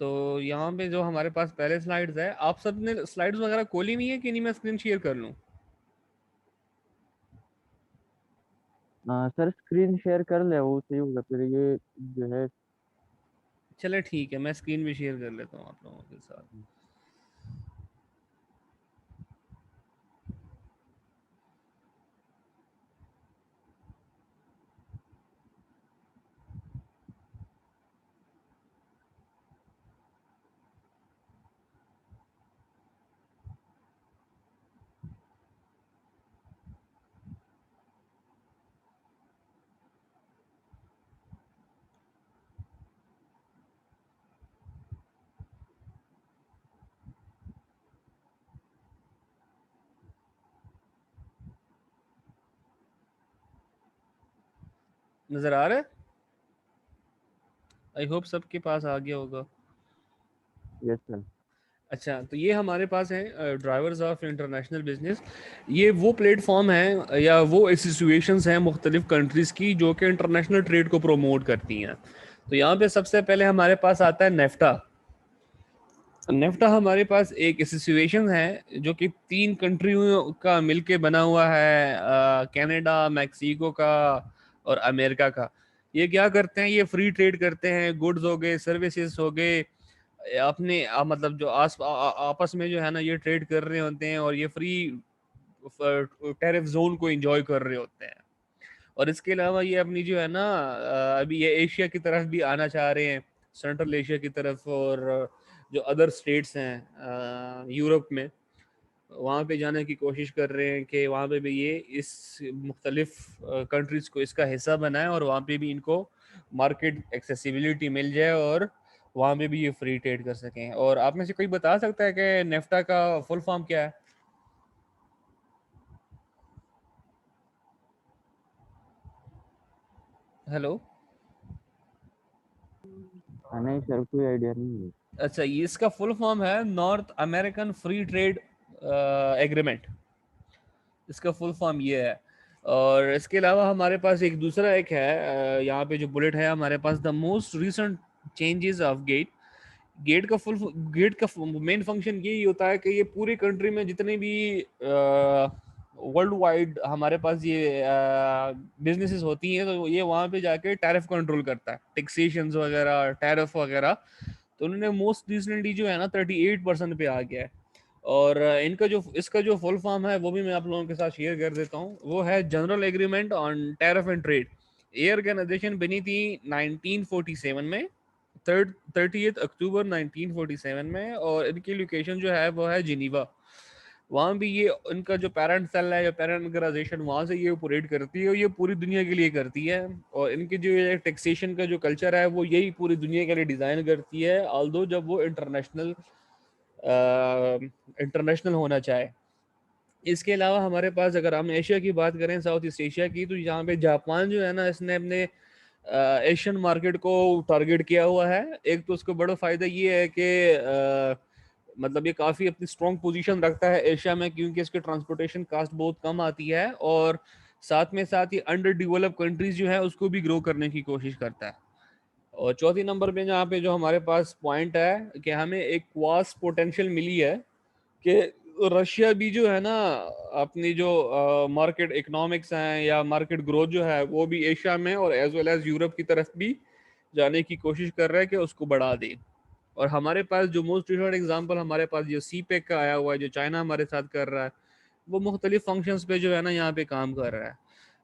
तो यहाँ पे जो हमारे पास पहले स्लाइड्स है, आप सब ने स्लाइड्स वगैरह खोली नहीं है कि नहीं, मैं स्क्रीन शेयर कर लूँ? सर स्क्रीन शेयर कर ले, वो सही होगा फिर। ये जो है चले ठीक है, मैं स्क्रीन भी शेयर कर लेता हूँ आप लोगों के साथ। नज़र आ रहा है? आई होप सबके पास आ गया होगा। Yes sir. अच्छा, तो ये हमारे पास है ड्राइवर्स ऑफ इंटरनेशनल बिजनेस। ये वो प्लेटफॉर्म है या वो एसोसिएशंस हैं मुख्तलिफ कंट्रीज़ की जो कि इंटरनेशनल ट्रेड को प्रमोट करती हैं। तो यहाँ पे सबसे पहले हमारे पास आता है नेफ्टा। नेफ्टा हमारे पास एक एसोसिएशन है जो कि 3 कंट्रियों का मिलके बना हुआ है, कनाडा, मैक्सिको का और अमेरिका का। ये क्या करते हैं, ये फ्री ट्रेड करते हैं, गुड्स हो गए, सर्विसेज हो गए, अपने मतलब जो आपस में जो है ना ये ट्रेड कर रहे होते हैं और ये फ्री टैरिफ जोन को एंजॉय कर रहे होते हैं। और इसके अलावा ये अपनी जो है ना अभी ये एशिया की तरफ भी आना चाह रहे हैं, सेंट्रल एशिया की तरफ, और जो अदर स्टेट्स हैं यूरोप में, वहाँ पे जाने की कोशिश कर रहे हैं कि वहाँ पे भी ये इस मुख्तलिफ कंट्रीज़ को इसका हिस्सा बनाए और वहाँ पे भी इनको मार्केट एक्सेसिबिलिटी मिल जाए और वहाँ पे भी ये फ्री ट्रेड कर सकें। और आप में से कोई बता सकता है कि नेफ्टा का फुल फॉर्म क्या है? हेलो। नहीं सर, कोई आइडिया नहीं है। अच्छा, ये इसका फुल फॉर्म है north American free trade agreement. इसका फुल फॉर्म ये है। और इसके अलावा हमारे पास एक दूसरा एक है, यहाँ पे जो बुलेट है हमारे पास, the most recent changes of gate. Gate का मेन फंक्शन यही होता है कि ये पूरी कंट्री में जितने भी वर्ल्ड वाइड हमारे पास ये बिजनेसेस होती हैं, तो ये वहाँ पे जाके टैरिफ कंट्रोल करता है, टैक्सेशन वगैरह, टैरिफ वगैरह। तो उन्होंने मोस्ट रिसेंटली जो है ना 38% पे आ गया है। और इनका जो इसका जो फुल फॉर्म है वो भी मैं आप लोगों के साथ शेयर कर देता हूँ। वो है general agreement on tariff and trade. ये ऑर्गेनाइजेशन बनी थी 1947 में, 30 अक्टूबर 1947 में, और इनकी लोकेशन जो है वो है जिनीवा। वहाँ भी ये इनका जो पेरेंट सेल है या पेरेंट ऑर्गेनाइजेशन, वहाँ से ये ऑपरेट करती है और ये पूरी दुनिया के लिए करती है। और इनकी जो ये टैक्सेशन का जो कल्चर है वो यही पूरी दुनिया के लिए डिज़ाइन करती है, ऑल्दो जब वो इंटरनेशनल होना चाहे। इसके अलावा हमारे पास अगर हम एशिया की बात करें, साउथ ईस्ट एशिया की, तो यहाँ पे जापान जो है ना, इसने अपने एशियन मार्केट को टारगेट किया हुआ है। एक तो उसको बड़ा फ़ायदा ये है कि मतलब ये काफ़ी अपनी स्ट्रॉन्ग पोजीशन रखता है एशिया में, क्योंकि इसके ट्रांसपोर्टेशन कास्ट बहुत कम आती है, और साथ में साथ ये अंडर डेवलप कंट्रीज जो है उसको भी ग्रो करने की कोशिश करता है। और चौथी नंबर पे जहाँ पे जो हमारे पास पॉइंट है कि हमें एक वास्ट पोटेंशियल मिली है कि रशिया भी जो है ना अपनी जो मार्केट इकोनॉमिक्स हैं या मार्केट ग्रोथ जो है वो भी एशिया में और एज वेल एज यूरोप की तरफ भी जाने की कोशिश कर रहा है कि उसको बढ़ा दे। और हमारे पास जो मोस्ट रिसेंट एग्जांपल हमारे पास जो सी पैक का आया हुआ है, जो चाइना हमारे साथ कर रहा है, वो मुख्तलिफ फंक्शंस पे जो है ना यहाँ पे काम कर रहा है।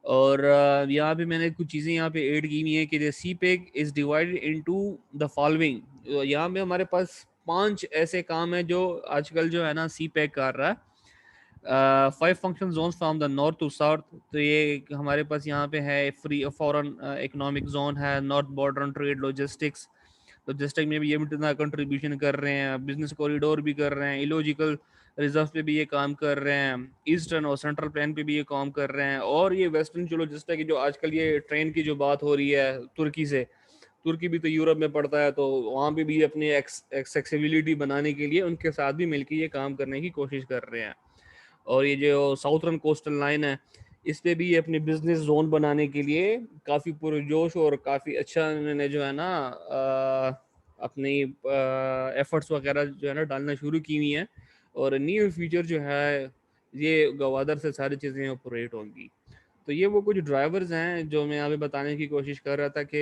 और यहाँ पे मैंने कुछ चीज़ें यहाँ पे ऐड की हुई हैं कि C pack is divided into the following. यहाँ पे हमारे पास 5 ऐसे काम है जो आजकल जो है ना सी पैक कर रहा है। 5 function zones from the north to south. तो ये हमारे पास यहाँ पे है फ्री फॉरेन इकोनॉमिक जोन है, north border trade logistics. Logistic में भी ये इतना कंट्रीब्यूशन कर रहे हैं, बिजनेस कॉरिडोर भी कर रहे हैं, इलॉजिकल रिजर्व पे भी ये काम कर रहे हैं, ईस्टर्न और सेंट्रल प्लान पे भी ये काम कर रहे हैं, और ये वेस्टर्न जो लॉजिस्टिक जो आजकल ये ट्रेन की जो बात हो रही है तुर्की से, तुर्की भी तो यूरोप में पड़ता है, तो वहाँ पे भी अपनी एक्सेसिबिलिटी बनाने के लिए उनके साथ भी मिलकर ये काम करने की कोशिश कर रहे हैं। और ये जो साउथर्न कोस्टल लाइन है, इस पे भी ये अपने बिजनेस जोन बनाने के लिए काफ़ी पुरजोश और काफ़ी अच्छा इन्होंने जो है ना अपनी एफर्ट्स वगैरह जो है ना डालना शुरू की हुई हैं, और नियर फ्यूचर जो है ये गवादर से सारी चीज़ें ऑपरेट होंगी। तो ये वो कुछ ड्राइवर्स हैं जो मैं यहाँ पे बताने की कोशिश कर रहा था कि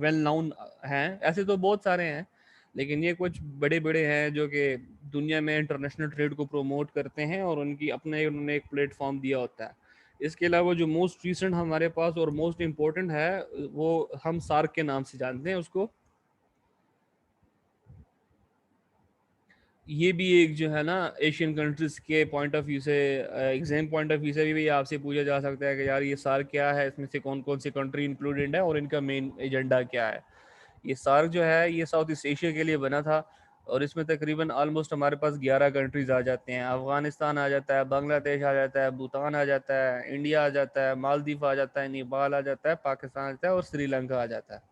वेल नाउन हैं, ऐसे तो बहुत सारे हैं, लेकिन ये कुछ बड़े बड़े हैं जो कि दुनिया में इंटरनेशनल ट्रेड को प्रमोट करते हैं, और उनकी अपने उन्होंने एक प्लेटफॉर्म दिया होता है। इसके अलावा जो मोस्ट रिसेंट हमारे पास और मोस्ट इम्पोर्टेंट है, वो हम सार्क के नाम से जानते हैं उसको। ये भी एक जो है ना एशियन कंट्रीज के पॉइंट ऑफ व्यू से, एग्जाम पॉइंट ऑफ व्यू से भी आपसे पूछा जा सकता है कि यार ये सार्क क्या है, इसमें से कौन कौन सी कंट्री इंक्लूडेड है और इनका मेन एजेंडा क्या है। ये सार्क जो है ये साउथ ईस्ट एशिया के लिए बना था, और इसमें तकरीबन ऑलमोस्ट हमारे पास 11 कंट्रीज आ जाते हैं। अफगानिस्तान आ जाता है, बांग्लादेश आ जाता है, भूटान आ जाता है, इंडिया आ जाता है, मालदीव आ जाता है, नेपाल आ जाता है, पाकिस्तान आ जाता है और श्रीलंका आ जाता है।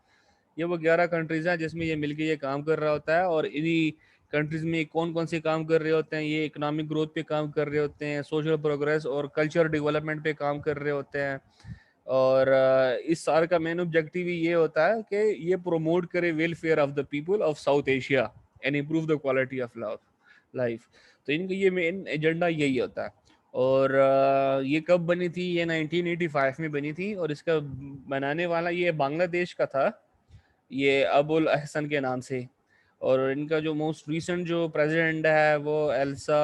ये वो 11 कंट्रीज हैं जिसमें ये मिलके ये काम कर रहा होता है। और इन्हीं कंट्रीज में कौन कौन से काम कर रहे होते हैं, ये इकोनॉमिक ग्रोथ पे काम कर रहे होते हैं, सोशल प्रोग्रेस और कल्चर डेवलपमेंट पे काम कर रहे होते हैं। और इस साल का मेन ऑब्जेक्टिव ही ये होता है कि ये प्रोमोट करे welfare of the people of south Asia and improve the quality of life. तो इनका ये मेन एजेंडा यही होता है। और ये कब बनी थी? ये 1985 में बनी थी, और इसका बनाने वाला ये बांग्लादेश का था, ये अबुल अहसन के नाम से। और इनका जो मोस्ट रिसेंट जो प्रेसिडेंट है वो एल्सा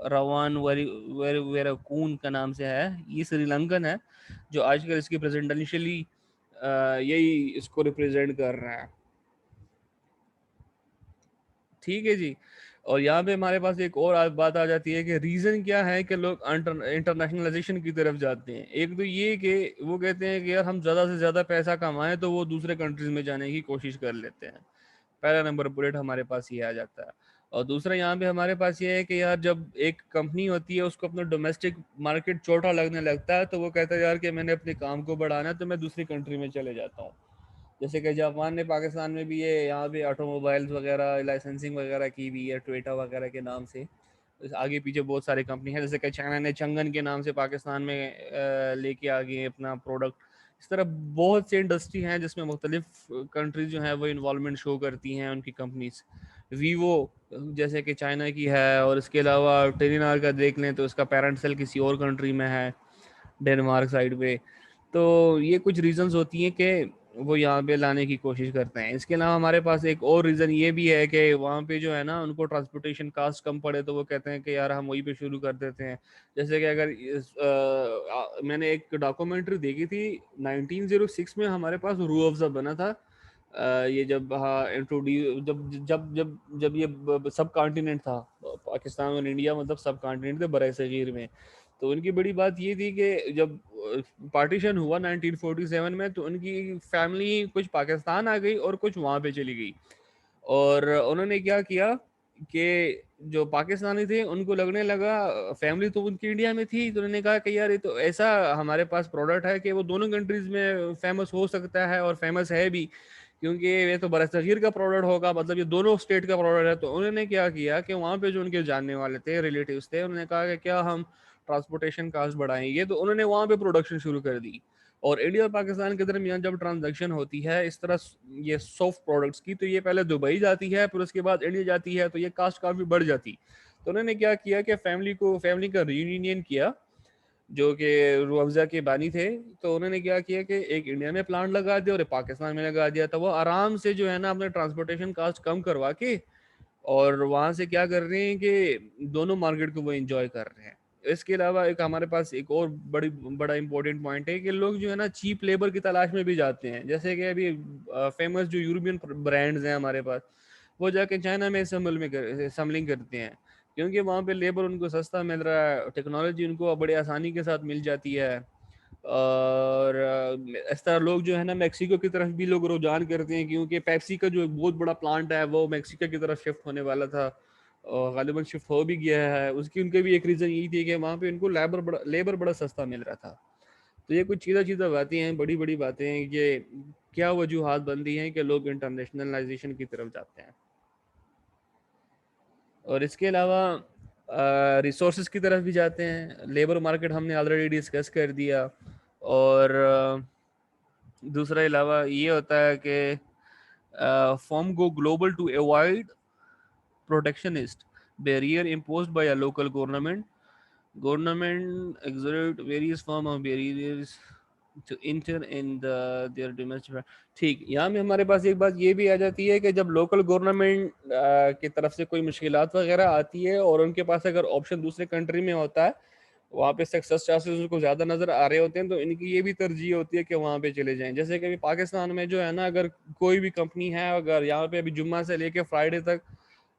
रवान वेरकून का नाम से है। ये श्रीलंकन है जो आजकल इसकी प्रेसिडेंशियली यही इसको रिप्रेजेंट कर रहा है। ठीक है जी। और यहाँ पे हमारे पास एक और बात आ जाती है कि रीज़न क्या है कि लोग इंटरनेशनलाइजेशन की तरफ जाते हैं। एक तो ये कि वो कहते हैं कि यार हम ज़्यादा से ज़्यादा पैसा कमाएं, तो वो दूसरे कंट्रीज में जाने की कोशिश कर लेते हैं। पहला नंबर बुलेट हमारे पास ये आ जाता है। और दूसरा यहाँ पे हमारे पास ये है कि यार जब एक कंपनी होती है उसको अपना डोमेस्टिक मार्केट छोटा लगने लगता है, तो वो कहता है यार कि मैंने अपने काम को बढ़ाना है तो मैं दूसरी कंट्री में चले जाता हूँ। जैसे कि जापान ने पाकिस्तान में भी ये यहाँ पे ऑटोमोबाइल्स वगैरह लाइसेंसिंग वगैरह की भी है, टोयोटा वगैरह के नाम से। आगे पीछे बहुत सारी कंपनी है, जैसे कि चाइना ने चंगन के नाम से पाकिस्तान में लेके आ गए अपना प्रोडक्ट। इस तरह बहुत से इंडस्ट्री हैं जिसमें मुख्तलिफ कंट्रीज जो है वो इन्वॉल्वमेंट शो करती हैं उनकी कंपनीज। वीवो जैसे कि चाइना की है, और इसके अलावा टेलीनॉर का देख लें तो इसका पेरेंट सेल किसी और कंट्री में है, डेनमार्क साइड पे। तो ये कुछ रीजंस होती हैं कि वो यहाँ पे लाने की कोशिश करते हैं। इसके अलावा हमारे पास एक और रीज़न ये भी है कि वहाँ पे जो है ना उनको ट्रांसपोर्टेशन कास्ट कम पड़े, तो वो कहते हैं कि यार हम वहीं पे शुरू कर देते हैं। जैसे कि अगर मैंने एक डॉक्यूमेंट्री देखी थी 1906 में, हमारे पास रूह अफ़ज़ा बना था। ये जब हाँ इंट्रोड्यूस जब जब जब जब ये सब कॉन्टिनेंट था, पाकिस्तान और इंडिया मतलब सब कॉन्टिनेंट थे बड़े सगीर में। तो उनकी बड़ी बात ये थी कि जब पार्टीशन हुआ 1947 में, तो उनकी फैमिली कुछ पाकिस्तान आ गई और कुछ वहाँ पे चली गई। और उन्होंने क्या किया कि जो पाकिस्तानी थे उनको लगने लगा, फैमिली तो उनकी इंडिया में थी, तो उन्होंने कहा कि यार ये तो ऐसा हमारे पास प्रोडक्ट है कि वो दोनों कंट्रीज में फेमस हो सकता है, और फेमस है भी, क्योंकि ये तो बरसगीर का प्रोडक्ट होगा, मतलब ये दोनों स्टेट का प्रोडक्ट है। तो उन्होंने क्या किया कि वहाँ पे जो उनके जानने वाले थे, रिलेटिव्स थे, उन्होंने कहा कि क्या हम ट्रांसपोर्टेशन कास्ट बढ़ाएंगे, तो उन्होंने वहाँ पे प्रोडक्शन शुरू कर दी। और इंडिया और पाकिस्तान के दरमियान जब ट्रांजैक्शन होती है इस तरह ये सॉफ्ट प्रोडक्ट्स की, तो ये पहले दुबई जाती है, फिर उसके बाद इंडिया जाती है, तो ये कास्ट काफ़ी बढ़ जाती। तो उन्होंने क्या किया कि फैमिली का रीयूनियन किया, जो कि रूह अफ़ज़ा के बानी थे। तो उन्होंने क्या किया कि एक इंडिया में प्लांट लगा दिया और एक पाकिस्तान में लगा दिया। तो वो आराम से जो है ना अपने ट्रांसपोर्टेशन कास्ट कम करवा के, और वहाँ से क्या कर रहे हैं कि दोनों मार्केट को वो एंजॉय कर रहे हैं। इसके अलावा एक हमारे पास एक और बड़ा इंपॉर्टेंट पॉइंट है कि लोग जो है ना चीप लेबर की तलाश में भी जाते हैं। जैसे कि अभी फेमस जो यूरोपियन ब्रांड्स हैं हमारे पास, वो जाके चाइना में असम्बलिंग करते हैं, क्योंकि वहाँ पे लेबर उनको सस्ता मिल रहा है, टेक्नोलॉजी उनको बड़े आसानी के साथ मिल जाती है। और इस तरह लोग जो है ना मेक्सिको की तरफ भी लोग रुझान करते हैं, क्योंकि पेप्सी का जो एक बहुत बड़ा प्लांट है वो मेक्सिको की तरफ शिफ्ट होने वाला था, और गालिबन शिफ्ट हो भी गया है। उसकी उनके भी एक रीज़न यही थी कि वहाँ पे उनको लेबर बड़ा सस्ता मिल रहा था। तो ये कुछ सीधा सीधा बातें हैं, बड़ी बड़ी बातें हैं कि क्या वजूहात बनती हैं कि लोग इंटरनेशनलाइजेशन की तरफ जाते हैं। और इसके अलावा रिसोर्सेज की तरफ भी जाते हैं। लेबर मार्केट हमने ऑलरेडी डिस्कस कर दिया। और दूसरा अलावा ये होता है कि firm go global to avoid protectionist barrier imposed by a local government. Government exert various form of barriers to enter in their domestic. ठीक, यहाँ में हमारे पास एक बात ये भी आ जाती है कि जब लोकल गवर्नमेंट की तरफ से कोई मुश्किलात वगैरह आती है और उनके पास अगर ऑप्शन दूसरे कंट्री में होता है, वहाँ पे सक्सेस चांसेस उनको ज़्यादा नज़र आ रहे होते हैं, तो इनकी ये भी तरजीह होती है कि वहाँ पे चले जाएं। जैसे कि अभी पाकिस्तान में जो है ना, अगर कोई भी कंपनी है, अगर यहाँ पे अभी जुम्मा से लेके फ्राइडे तक,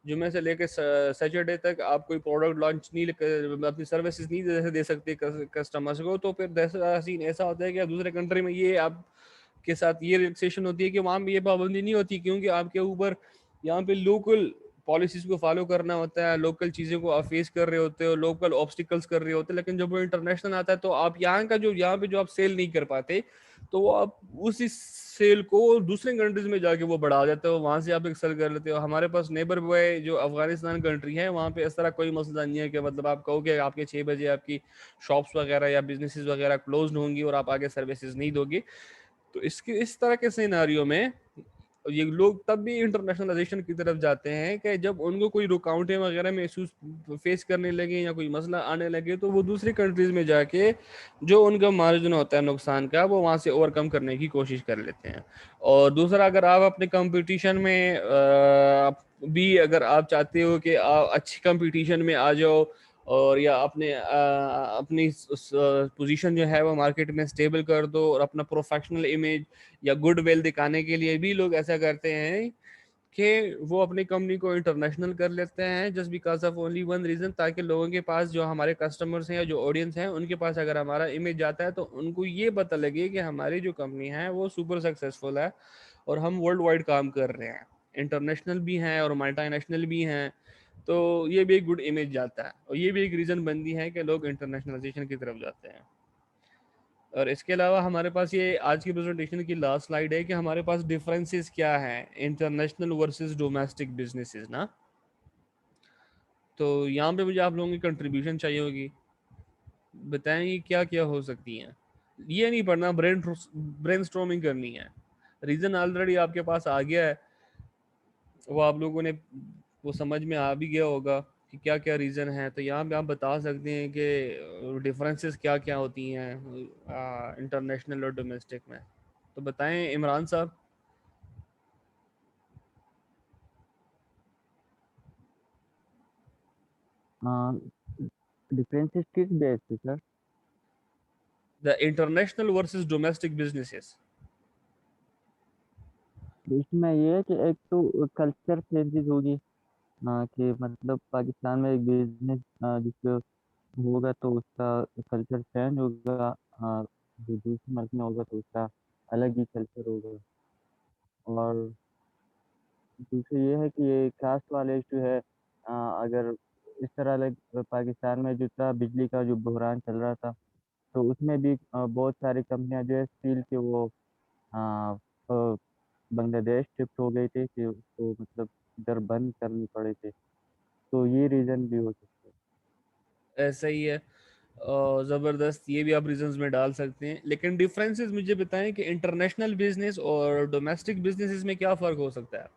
जुम्मे से लेके सैटरडे तक आप कोई प्रोडक्ट लॉन्च नहीं अपनी सर्विसेज नहीं दे सकते कस्टमर्स को, तो फिर ऐसा सीन ऐसा होता है कि दूसरे कंट्री में ये आप के साथ ये रिलैक्सेशन होती है कि वहाँ पे ये पाबंदी नहीं होती, क्योंकि आपके ऊपर यहाँ पे लोकल पॉलिसीज को फॉलो करना होता है, लोकल चीज़ों को आप फेस कर रहे होते हो, लोकल ऑब्स्टिकल्स कर रहे होते हैं। लेकिन जब वो इंटरनेशनल आता है तो आप यहाँ पे जो आप सेल नहीं कर पाते, तो वो आप उसी सेल को दूसरे कंट्रीज में जाके वो बढ़ा देते हो, वहां से आप एक्सेल कर लेते हो। हमारे पास नेबर बॉय जो अफगानिस्तान कंट्री है, वहाँ पे इस तरह कोई मसला नहीं है कि मतलब आप कहो कि आपके 6 बजे आपकी शॉप्स वगैरह या बिजनेसेस वगैरह क्लोज होंगी और आप आगे सर्विसेज नहीं दोगे। तो इसके इस तरह के सिनेरियो में ये लोग तब भी इंटरनेशनलाइजेशन की तरफ जाते हैं कि जब उनको कोई रुकावटें वगैरह महसूस फेस करने लगे या कोई मसला आने लगे, तो वो दूसरी कंट्रीज में जाके जो उनका मार्जिन होता है नुकसान का, वो वहाँ से ओवरकम करने की कोशिश कर लेते हैं। और दूसरा, अगर आप अपने कंपटीशन में भी अगर आप चाहते हो कि आप अच्छी कंपटीशन में आ जाओ और या अपनी पोजीशन जो है वो मार्केट में स्टेबल कर दो, और अपना प्रोफेशनल इमेज या गुड विल दिखाने के लिए भी लोग ऐसा करते हैं कि वो अपनी कंपनी को इंटरनेशनल कर लेते हैं, just because of only one reason, ताकि लोगों के पास, जो हमारे कस्टमर्स हैं या जो ऑडियंस हैं, उनके पास अगर हमारा इमेज जाता है तो उनको ये पता लगे कि हमारी जो कंपनी है वो सुपर सक्सेसफुल है और हम वर्ल्ड वाइड काम कर रहे हैं, इंटरनेशनल भी हैं और मल्टीनेशनल भी हैं। तो ये भी एक गुड इमेज जाता है, और ये भी एक रीज़न बनती है कि लोग इंटरनेशनलाइजेशन की तरफ जाते हैं। और इसके अलावा हमारे पास ये आज की प्रेजेंटेशन की लास्ट स्लाइड है कि हमारे पास डिफरेंसेस क्या हैं इंटरनेशनल वर्सेस डोमेस्टिक बिजनेसेस ना। तो यहाँ पे मुझे आप लोगों की कंट्रीब्यूशन चाहिए होगी, बताएं ये क्या क्या हो सकती हैं। ये नहीं पढ़ना, ब्रेनस्टॉर्मिंग करनी है। रीज़न ऑलरेडी आपके पास आ गया है, वो आप लोगों ने वो समझ में आ भी गया होगा कि क्या क्या रीज़न है। तो यहाँ पे आप बता सकते हैं कि डिफरेंसेस क्या क्या होती हैं इंटरनेशनल और डोमेस्टिक में। तो बताएं इमरान साहब। डिफरेंसेस किस बेस पे sir? The international versus domestic businesses. इसमें ये है कि एक तो कल्चर चेंजेस होगी, कि मतलब पाकिस्तान में एक बिजनेस जिसको होगा तो उसका कल्चर चेंज होगा, जो दूसरे मुल्क में होगा तो उसका अलग ही कल्चर होगा। और दूसरी ये है कि ये कास्ट वाले इशू है, अगर इस तरह पाकिस्तान में जो था बिजली का जो बहरान चल रहा था, तो उसमें भी बहुत सारी कंपनियां जो है स्टील के वो अ, अ, बांग्लादेश शिफ्ट हो गई थी कि उसको मतलब इधर बंद करनी पड़ी थी। तो ये रीज़न भी हो सकता है। ऐसा ही है, ज़बरदस्त, ये भी आप रीजंस में डाल सकते हैं। लेकिन डिफरेंसेस मुझे बताएं कि इंटरनेशनल बिजनेस और डोमेस्टिक बिजनेसेस में क्या फ़र्क हो सकता है।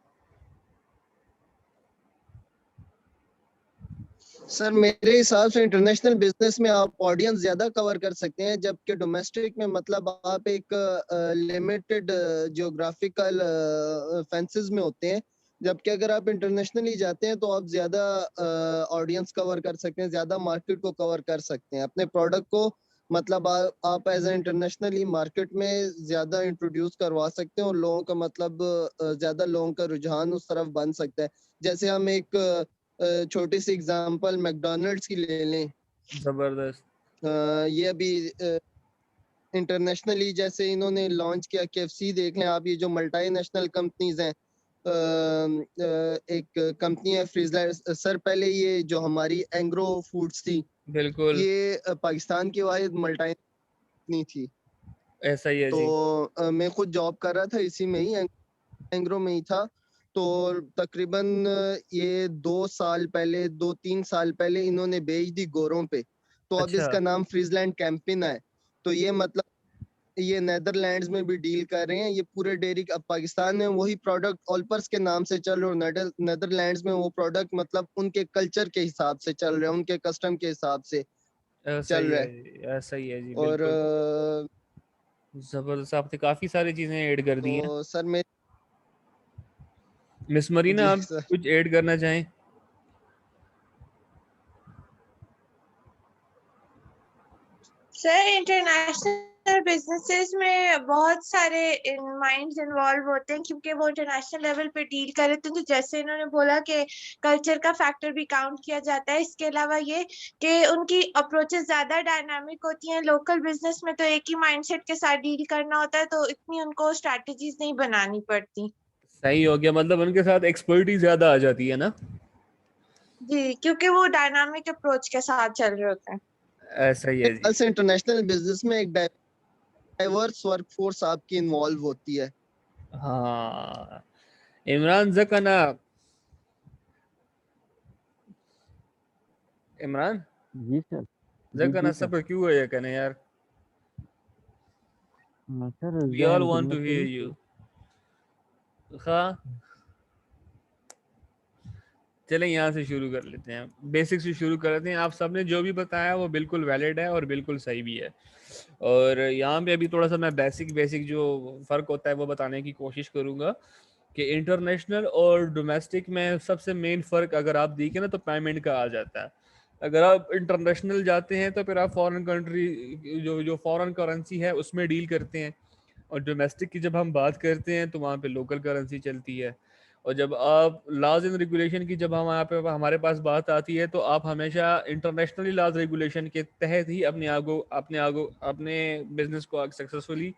सर मेरे हिसाब से इंटरनेशनल बिजनेस में आप ऑडियंस ज्यादा कवर कर सकते हैं, जबकि डोमेस्टिक में मतलब आप एक लिमिटेड जियोग्राफिकल फेंसेस में होते हैं। जबकि अगर आप इंटरनेशनली जाते हैं तो आप ज्यादा ऑडियंस कवर कर सकते हैं, ज्यादा मार्केट को कवर कर सकते हैं, अपने प्रोडक्ट को मतलब आप एज ए इंटरनेशनली मार्केट में ज्यादा इंट्रोड्यूस करवा सकते हैं और लोगों का मतलब ज्यादा लोगों का रुझान उस तरफ बन सकता है। जैसे हम एक छोटी सी एग्जांपल मैकडोनल्ड्स की ले लें। ज़बरदस्त। ये अभी इंटरनेशनली जैसे इन्होंने लॉन्च किया, केएफसी देख लें आप, ये जो मल्टी नेशनल कंपनीज हैं। एक कंपनी है फ्रीजलैंड सर, पहले ये जो हमारी एंग्रो फूड्स थी, बिल्कुल ये पाकिस्तान की वाहिद मल्टी कंपनी थी। ऐसा ही है तो जी। मैं खुद जॉब कर रहा था इसी में ही, एंग्रो में ही था। तो तकरीबन ये 2 साल पहले, 2-3 साल पहले इन्होंने बेच दी गोरों पे। तो अब अच्छा। इसका नाम फ्रीजलैंड कैंपिन है। तो ये मतलब ये नेदरलैंड्स में भी डील कर रहे हैं। ये पूरे डेयरी अब पाकिस्तान में वही प्रोडक्ट ऑलपर्स के नाम से चल रहे और नेदरलैंड्स में वो प्रोडक्ट मतलब उनके कल्चर के हिसाब से चल रहे हैं, उनके कस्टम के हिसाब से ऐसा चल ही रहा है है। जी, ऐसा ही है जी, और बिल्कुल। जबरदस्त, आपने काफी सारी चीजें ऐड कर दी हैं। तो सर मैं मिस मरीना, जी आप सर। कुछ ऐड करना चाहें? सर इंटरनेशनल बिजनेसेस में बहुत सारे माइंड्स इन्वॉल्व होते हैं क्योंकि वो इंटरनेशनल लेवल पे डील कर रहे थे। तो जैसे इन्होंने बोला कि कल्चर का फैक्टर भी काउंट किया जाता है। इसके अलावा ये कि उनकी अप्रोचेस ज्यादा डायनामिक होती हैं। लोकल बिजनेस में तो एक ही माइंडसेट के साथ डील करना होता है, तो इतनी उनको स्ट्रैटेजीज नहीं बनानी पड़ती। सही हो गया, मतलब उनके साथ एक्सपर्टीज ज्यादा आ जाती है ना। जी, क्योंकि वो डायनामिक अप्रोच के साथ चल रहे होते हैं। ऐसा ही है जी। कल से इंटरनेशनल बिजनेस में एक डाइवर्स वर्कफोर्स आपकी इन्वॉल्व होती है। हाँ, इमरान जकना, इमरान जी सर। जी जकना जी सर। सब क्यों है ये कहने यार, सर वी जरा ऑल वांट टू इंटरनेट पे हियर भी यू। हाँ, चलें यहाँ से शुरू कर लेते हैं, बेसिक से शुरू कर लेते हैं। आप सबने जो भी बताया वो बिल्कुल वैलिड है और बिल्कुल सही भी है। और यहाँ पे अभी थोड़ा सा मैं बेसिक बेसिक जो फ़र्क होता है वो बताने की कोशिश करूँगा कि इंटरनेशनल और डोमेस्टिक में सबसे मेन फ़र्क अगर आप देखें ना तो पेमेंट का आ जाता है। अगर आप इंटरनेशनल जाते हैं तो फिर आप फॉरेन कंट्री जो जो फॉरेन करेंसी है उसमें डील करते हैं, और डोमेस्टिक की जब हम बात करते हैं तो वहाँ पे लोकल करेंसी चलती है। और जब आप लॉज एंड रेगुलेशन की जब हम यहाँ पे हमारे पास बात आती है तो आप हमेशा इंटरनेशनली लॉज रेगुलेशन के तहत ही अपने बिजनेस को सक्सेसफुली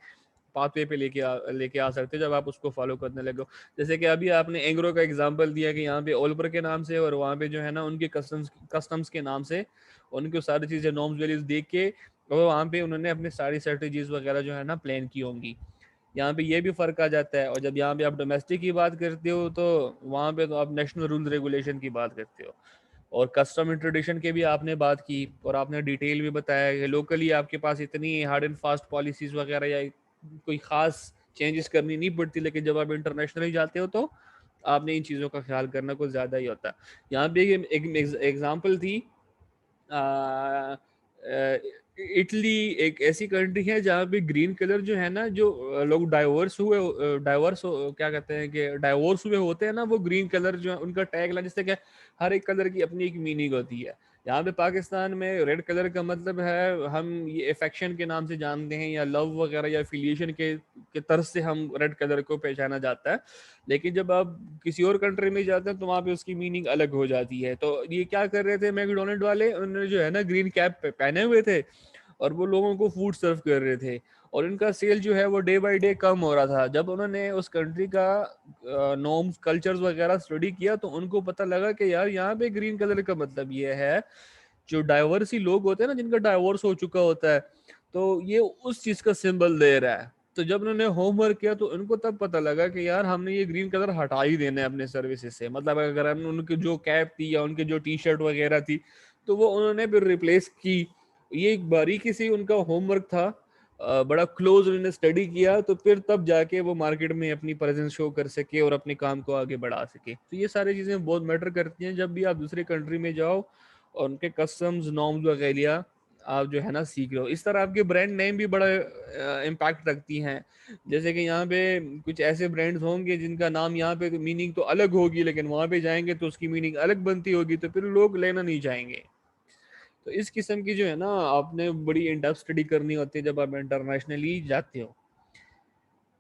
पाथवे पे लेके आ सकते हो जब आप उसको फॉलो करने लगो। जैसे कि अभी आपने एंग्रो का एग्जांपल दिया कि यहाँ पे ओलपर के नाम से और वहाँ पे जो है ना उनके कस्टम्स के नाम से उनको सारी चीज़ें नॉर्म्स वैल्यूज देख के और वहाँ पे उन्होंने अपनी सारी स्ट्रेटजीज वगैरह जो है ना प्लान की होंगी। यहाँ पे ये भी फ़र्क आ जाता है। और जब यहाँ पे आप डोमेस्टिक की बात करते हो तो वहाँ पे तो आप नेशनल रूल रेगुलेशन की बात करते हो, और कस्टम एंड ट्रेडिशन के भी आपने बात की और आपने डिटेल भी बताया कि लोकली आपके पास इतनी हार्ड एंड फास्ट पॉलिसीज़ वगैरह या कोई ख़ास चेंजेस करनी नहीं पड़ती, लेकिन जब आप इंटरनेशनली जाते हो तो आपने इन चीज़ों का ख्याल करना कुछ ज़्यादा ही होता है। यहाँ पे एक एग्जाम्पल थी, इटली एक ऐसी कंट्री है जहाँ पे ग्रीन कलर जो है ना, जो लोग डाइवर्स क्या कहते हैं कि डाइवोर्स हुए होते हैं ना, वो ग्रीन कलर जो है उनका टैग लाइन, जिससे कि हर एक कलर की अपनी एक मीनिंग होती है। यहाँ पे पाकिस्तान में रेड कलर का मतलब है हम ये अफेक्शन के नाम से जानते हैं या लव वगैरह या एफिलिएशन के तरफ से हम रेड कलर को पहचाना जाता है। लेकिन जब आप किसी और कंट्री में जाते हैं तो वहाँ पे उसकी मीनिंग अलग हो जाती है। तो ये क्या कर रहे थे मैकडोनल्ड वाले, उन्होंने जो है ना ग्रीन कैप पहने हुए थे और वो लोगों को फूड सर्व कर रहे थे, और इनका सेल जो है वो डे बाय डे कम हो रहा था। जब उन्होंने उस कंट्री का नॉर्म्स कल्चर्स वगैरह स्टडी किया तो उनको पता लगा कि यार यहाँ पे ग्रीन कलर का मतलब ये है, जो डाइवर्स ही लोग होते हैं ना जिनका डाइवोर्स हो चुका होता है, तो ये उस चीज का सिंबल दे रहा है। तो जब उन्होंने होमवर्क किया तो उनको तब पता लगा कि यार हमने ये ग्रीन कलर हटा ही देना है अपने सर्विसेज से। मतलब अगर हमने उनकी जो कैप थी या उनके जो टी शर्ट वगैरह थी तो वो उन्होंने फिर रिप्लेस की। ये एक बारीकी से उनका होमवर्क था, बड़ा क्लोज उन्होंने स्टडी किया, तो फिर तब जाके वो मार्केट में अपनी प्रेजेंस शो कर सके और अपने काम को आगे बढ़ा सके। तो ये सारी चीज़ें बहुत मैटर करती हैं जब भी आप दूसरे कंट्री में जाओ और उनके कस्टम्स नॉर्म्स वगैरह आप जो है ना सीख रहे हो। इस तरह आपके ब्रांड नेम भी बड़ा इम्पैक्ट रखती हैं। जैसे कि यहाँ पे कुछ ऐसे ब्रांड्स होंगे जिनका नाम यहाँ पे मीनिंग तो अलग होगी, लेकिन वहाँ पे जाएंगे तो उसकी मीनिंग अलग बनती होगी, तो फिर लोग लेना नहीं चाहेंगे। तो इस किस्म की जो है ना आपने बड़ी इन डेप्थ स्टडी करनी होती है जब आप इंटरनेशनली जाते हो।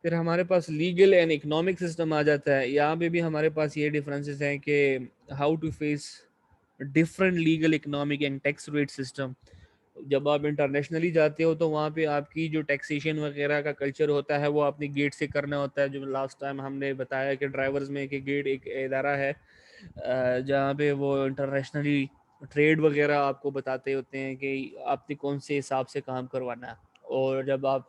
फिर हमारे पास लीगल एंड इकोनॉमिक सिस्टम आ जाता है। यहाँ पे भी हमारे पास ये डिफरेंसेस हैं कि how to face different legal economic and tax rate system. जब आप इंटरनेशनली जाते हो तो वहाँ पे आपकी जो टैक्सेशन वगैरह का कल्चर होता है वो अपनी गेट से करना होता है। जो लास्ट टाइम हमने बताया कि ड्राइवर्स में कि गेट एक इदारा है जहाँ पे वो इंटरनेशनली ट्रेड वगैरह आपको बताते होते हैं कि आपने कौन से हिसाब से काम करवाना है। और जब आप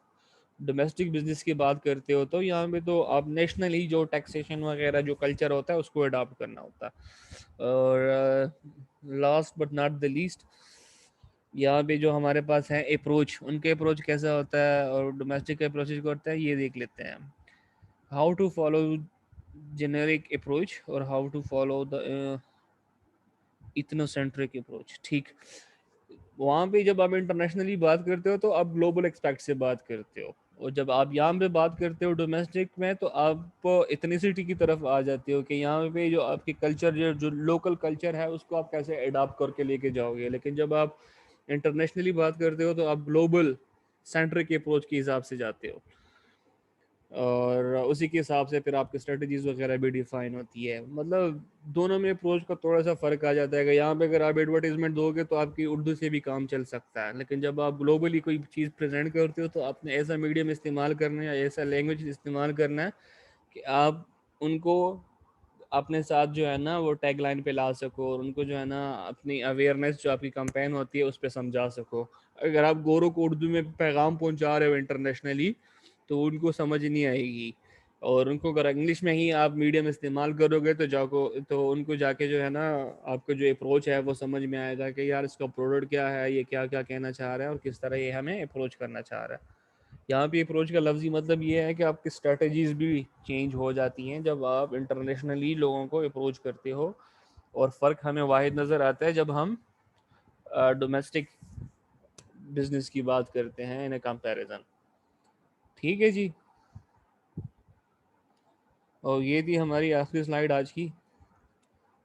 डोमेस्टिक बिजनेस की बात करते हो तो यहाँ पे तो आप नेशनली जो टैक्सेशन वगैरह जो कल्चर होता है उसको अडॉप्ट करना होता है। और last but not the least, यहाँ पे जो हमारे पास है अप्रोच, उनके अप्रोच कैसा होता है और डोमेस्टिक अप्रोच क्या होता है, ये देख लेते हैं। How to follow generic approach और how to follow the ethnocentric approach. ठीक, वहाँ पे जब आप इंटरनेशनली बात करते हो तो आप ग्लोबल एक्सपेक्ट से बात करते हो, और जब आप यहाँ पे बात करते हो डोमेस्टिक में तो आप इथनिसिटी की तरफ आ जाते हो कि यहाँ पे जो आपकी कल्चर, जो लोकल कल्चर है उसको आप कैसे अडॉप्ट करके लेके जाओगे। लेकिन जब आप इंटरनेशनली बात करते हो तो आप ग्लोबल सेंट्रिक अप्रोच के हिसाब से जाते हो, और उसी के हिसाब से फिर आपकी स्ट्रेटजीज वगैरह भी डिफाइन होती है। मतलब दोनों में अप्रोच का थोड़ा सा फ़र्क आ जाता है कि यहाँ पे अगर आप एडवर्टाइजमेंट दोगे तो आपकी उर्दू से भी काम चल सकता है, लेकिन जब आप ग्लोबली कोई चीज़ प्रेजेंट करते हो तो आपने ऐसा मीडियम इस्तेमाल करना है, ऐसा लैंग्वेज इस्तेमाल करना है कि आप उनको अपने साथ जो है ना वो टैग लाइन पे ला सको, और उनको जो है ना अपनी अवेयरनेस जो आपकी कंपेन होती है उस पर समझा सको। अगर आप गोरों को उर्दू में पैगाम पहुंचा रहे हो इंटरनेशनली तो उनको समझ नहीं आएगी, और उनको अगर इंग्लिश में ही आप मीडियम इस्तेमाल करोगे तो उनको जाके जो है ना आपका जो अप्रोच है वो समझ में आएगा कि यार इसका प्रोडक्ट क्या है, ये क्या क्या कहना चाह रहा है और किस तरह ये हमें अप्रोच करना चाह रहा है। यहाँ पे अप्रोच का लफ्ज़ी मतलब ये है कि आपकी स्ट्रेटजीज भी चेंज हो जाती हैं जब आप इंटरनेशनली लोगों को अप्रोच करते हो, और फ़र्क हमें वाहिद नज़र आता है जब हम डोमेस्टिक बिजनेस की बात करते हैं इन कंपैरिजन। ठीक है जी, और ये थी हमारी आखिरी स्लाइड आज की।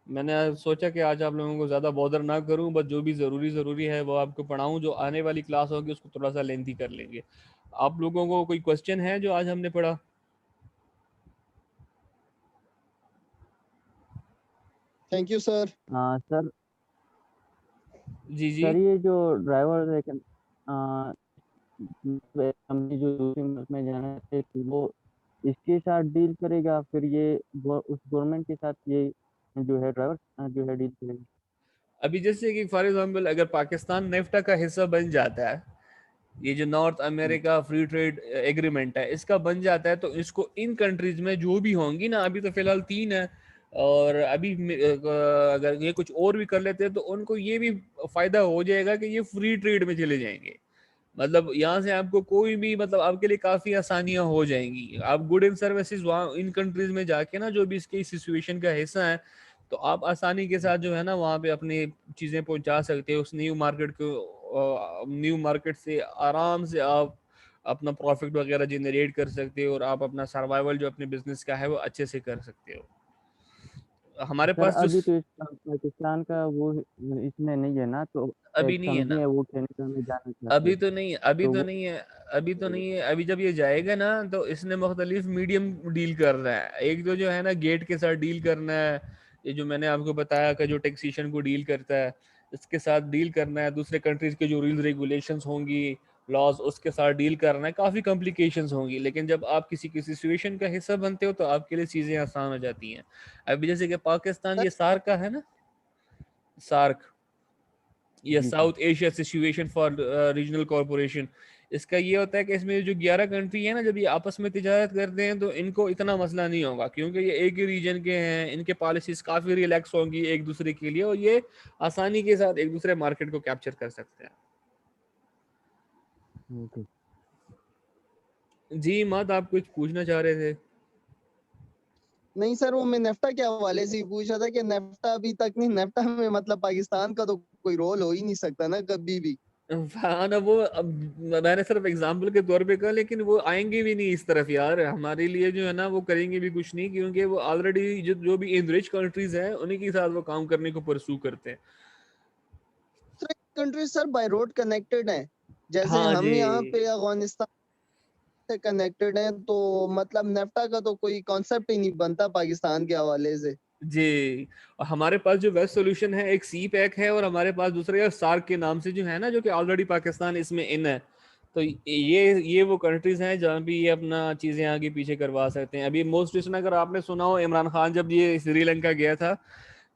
मैंने आज सोचा कि आज आप लोगों को ज़्यादा बॉदर ना करूं, बस जो भी ज़रूरी है वो आपको पढ़ाऊं, जो आने वाली क्लास होगी उसको थोड़ा सा लेंथी कर लेंगे। आप लोगों को कोई क्वेश्चन है जो आज हमने पढ़ा? Thank you sir. Sir ji जी। सर ये जो ड्राइवर है कंपनी जो दूसरे मुल्क में जाना है तो वो इसके साथ डील करेगा, फिर ये उस गवर्नमेंट के साथ ये जो है ड्राइवर जो है डील करेगा। अभी जैसे कि फॉर एग्जांपल अगर पाकिस्तान नेफ्टा का हिस्सा बन जाता है, ये जो north America free trade agreement है इसका बन जाता है, तो इसको इन कंट्रीज में जो भी होंगी ना, अभी तो फिलहाल 3 है, और अभी अगर ये कुछ और भी कर लेते हैं तो उनको ये भी फायदा हो जाएगा कि ये फ्री ट्रेड में चले जाएंगे। मतलब यहाँ से आपको कोई भी, मतलब आपके लिए काफ़ी आसानियाँ हो जाएंगी। आप गुड एंड सर्विसेज वहाँ इन कंट्रीज में जाके ना जो भी इसके सिचुएशन का हिस्सा है, तो आप आसानी के साथ जो है ना वहाँ पे अपनी चीज़ें पहुँचा सकते हो उस न्यू मार्केट से आराम से आप अपना प्रॉफिट वगैरह जनरेट कर सकते हो, और आप अपना सर्वाइवल जो अपने बिजनेस का है वो अच्छे से कर सकते हो। हमारे सर पास जो अभी तो पाकिस्तान का वो इसमें नहीं है ना, तो अभी एक नहीं है कंपनी ना, है वो कनाडा में जाना चाहते अभी हैं तो नहीं, अभी तो तो वो नहीं है, अभी तो नहीं है। अभी जब ये जाएगा ना तो इसने मुख्तलिफ मीडियम डील कर रहा है। एक तो जो है ना गेट के साथ डील करना है, ये जो मैंने आपको बताया कि जो टैक्सेशन को डील करता है इसके साथ डील करना है। दूसरे कंट्रीज के जो रूल्स रेगुलेशंस होंगी, लॉज, उसके साथ डील करना है। काफ़ी कॉम्प्लिकेशंस होंगी, लेकिन जब आप किसी किसी सिचुएशन का हिस्सा बनते हो तो आपके लिए चीज़ें आसान हो जाती हैं। अभी जैसे कि पाकिस्तान ये सार्क का है ना, सार्क, या जी sir. South Asia situation for regional corporation, इसका ये होता है कि इसमें जो 11 कंट्री है ना, जब ये आपस में तिजारत करते हैं तो इनको इतना मसला नहीं होगा, क्योंकि ये एक ही रीजन के हैं। इनके पॉलिसीज काफ़ी रिलैक्स होंगी एक दूसरे के लिए, और ये आसानी के साथ एक दूसरे मार्केट को कैप्चर कर सकते हैं। ओके। जी मत, आप कुछ पूछना चाह रहे थे? नहीं सर, वो मैं नेफ्टा के हवाले से ही पूछ रहा था कि नेफ्टा अभी तक नहीं, नेफ्टा में मतलब पाकिस्तान का तो कोई रोल हो ही नहीं सकता ना कभी भी। हाँ ना, वो अब मैंने सिर्फ एग्जाम्पल के तौर पे कहा, लेकिन वो आएंगे भी नहीं इस तरफ यार। हमारे लिए जो है ना वो करेंगे भी कुछ नहीं, क्योंकि वो ऑलरेडी जो भी इनरिच कंट्रीज हैं उन्हीं के साथ वो काम करने को परसू करते हैं। Country sir by road connected हैं, जैसे हाँ हम यहाँ जी। पे अफगानिस्तान से कनेक्टेड हैं, तो मतलब नेफ्टा का तो कोई कॉन्सेप्ट ही नहीं बनता पाकिस्तान के हवाले से। जी, और हमारे पास जो वेस्ट सॉल्यूशन है, एक सी पैक है, और हमारे पास दूसरा सार्क के नाम से जो है ना, जो कि ऑलरेडी पाकिस्तान इसमें इन है। तो ये वो कंट्रीज हैं जहाँ भी ये अपना चीज़ें आगे पीछे करवा सकते हैं। अभी मोस्ट रिसेंट अगर आपने सुना हो, इमरान खान जब ये श्रीलंका गया था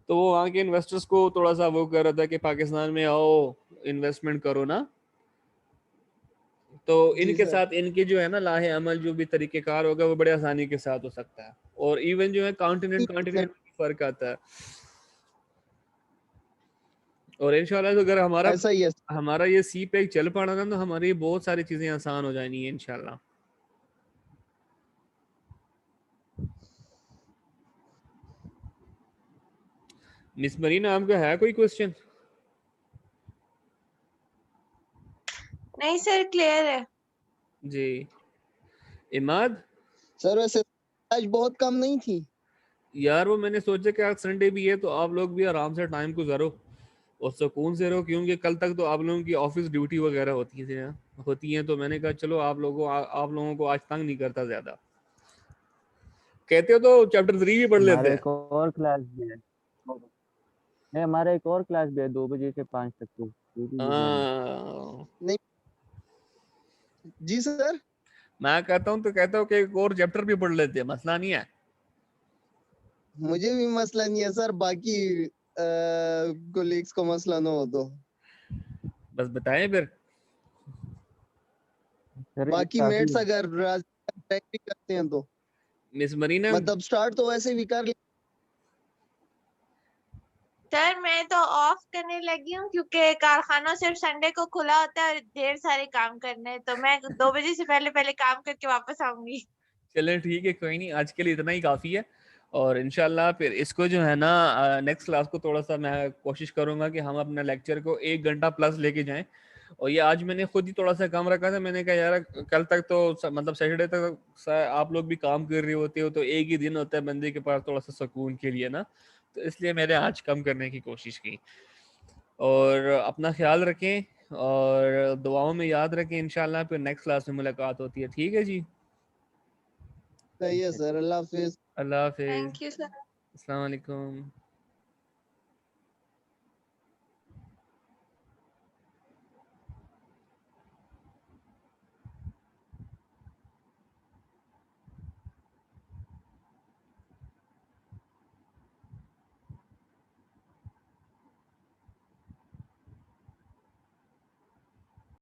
तो वो वहाँ के इन्वेस्टर्स को थोड़ा सा वो कर रहा था कि पाकिस्तान में आओ, इन्वेस्टमेंट करो ना। तो जी इनके सर। साथ इनके जो है ना लाहे अमल जो भी तरीकेकार होगा वो बड़े आसानी के साथ हो सकता है। और इवन जो है कॉन्टिनेंट कॉन्टिनेंट में फर्क आता है। और इंशाल्लाह तो अगर हमारा ऐसा ही है। हमारा ये सी पैक चल पड़ा ना तो हमारी बहुत सारी चीजें आसान हो जाएंगी इंशाल्लाह। मिस मरीना आपका है कोई क्वेश्चन? नहीं सर, क्लियर है। जी इमाद सर वैसे आज बहुत कम नहीं थी। यार, वो मैंने सोचा कि आज संडे भी है तो आप लोग भी आराम से टाइम गुजारो और सुकून से रहो, क्योंकि कल तक तो आप लोगों की ऑफिस ड्यूटी वगैरह होती हैं। तो मैंने कहा चलो आप लोगों को आज तंग नहीं करता ज्यादा। कहते हो तो चैप्टर 3 भी पढ़ लेते हमारा हैं। एक और क्लास भी है। नहीं, हमारा एक और क्लास भी है 2 बजे से 5 तक, तो वो भी ले लेना। हाँ, नहीं जी सर। मैं कहता हूँ तो कहता हूँ कि एक और चैप्टर भी पढ़ लेते हैं, मसला नहीं है। मुझे भी मसला नहीं है सर, बाकी कोलीग्स को मसला ना हो तो। बस बताएं फिर। सर ये बाकी काफी मेट्स अगर भी करते हैं तो मिस मरीना मतलब स्टार्ट तो वैसे भी कर सर मैं तो ऑफ करने लगी हूँ क्योंकि कारखाना सिर्फ संडे को खुला होता है और ढेर सारे काम करने हैं, तो मैं 2 बजे से पहले पहले काम करके वापस आऊंगी। चले ठीक है, कोई नहीं, आज के लिए इतना ही काफ़ी है। और इंशाल्लाह फिर इसको जो है ना नेक्स्ट क्लास को थोड़ा सा मैं कोशिश करूंगा कि हम अपने लेक्चर को 1 घंटा प्लस लेके जाएं। और ये आज मैंने खुद ही थोड़ा सा कम रखा था, मैंने कहा यार कल तक तो मतलब सैटरडे तक आप लोग भी काम कर रहे होते हो, तो एक ही दिन होता है बंदे के पास थोड़ा सा सुकून के लिए ना, तो इसलिए मैंने आज कम करने की कोशिश की। और अपना ख्याल रखें और दुआओं में याद रखें, इंशाल्लाह फिर नेक्स्ट क्लास में मुलाकात होती है। ठीक है जी, सही है सर। अल्लाह हाफिज। अल्लाह हाफिज़, थैंक यू सर। अस्सलाम वालेकुम।